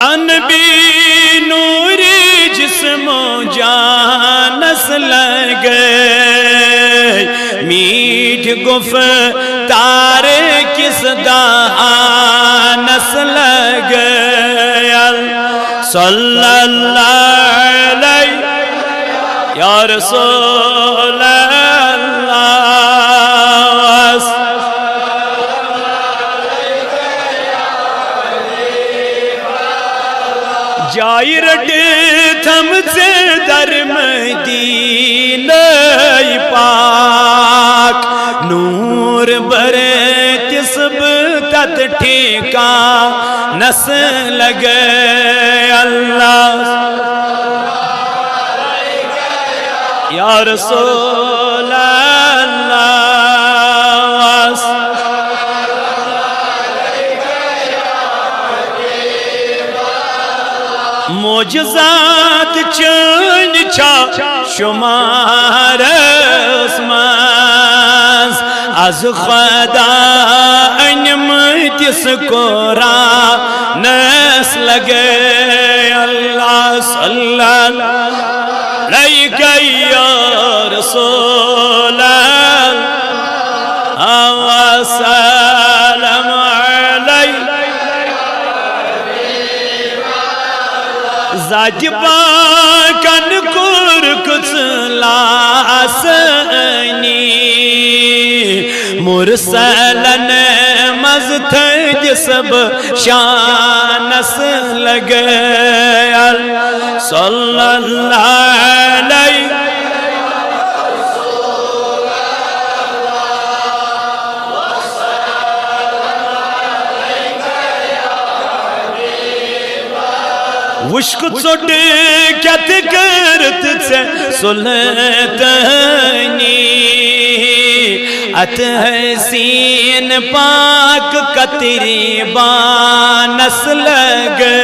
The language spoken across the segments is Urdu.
نبی نوری جسم و جانس لگے میٹھ گفتار کس دانس لگے صلی اللہ علیہ یا رسول اللہ جائی رٹے تھم سے در مدینہ پاک نور برے تسب تت ٹھیکا نس لگے اللہ یا رسول اللہ معجزات چند چھا شمار اسماز از خدا انمتس قرآن نس لگے اللہ صلی اللہ علیہ یا رسول اللہ وسلم علیہ ذات پاکن کرکس لاسنی مرسلن مزتج سب شانس لگے صلی اللہ علیہ وشک ژوٹ کت کرت سے سلطنی ات حسین پاک قطری بانس لگے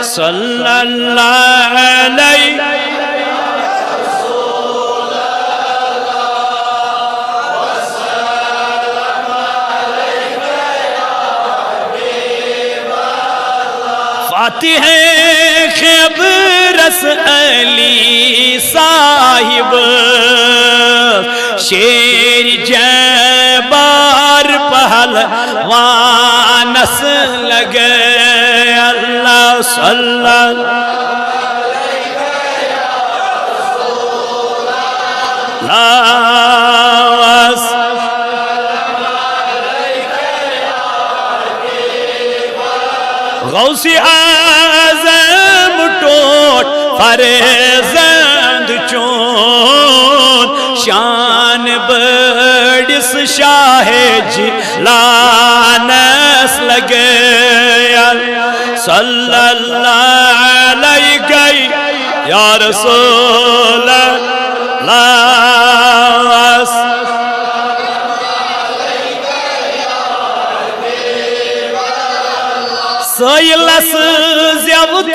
صلی اللہ علیہ فاتح خبرس علی صاحب شیر جبار پہلوانس لگے اللہ صلی اللہ غوث اعظم ٹوٹ فرزند چون شان بڑس شاہ جلانس لگے صلی اللہ علیہ یا رسول اللہ سیلس زیوت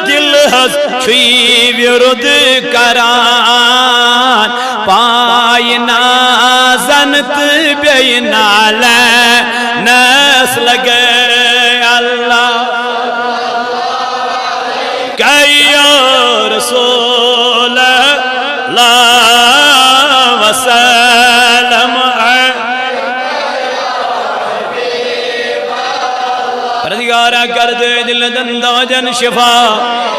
دل حس چھوئی ورد کران پائی نازنت بینا لینس لگے اللہ کہ یا رسول اللہ وسلم پردگارہ کر دے دل دنداجن شفا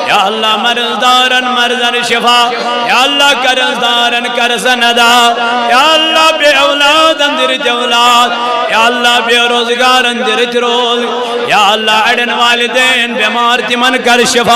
یا اللہ مرزدارن مرزن شفا یا اللہ کرزدارن کرزندا یا اللہ بے اولاد اندرت اولاد یا اللہ بے روزگار اندرت روز یا اللہ اڑن والدین بیمار تمن کر شفا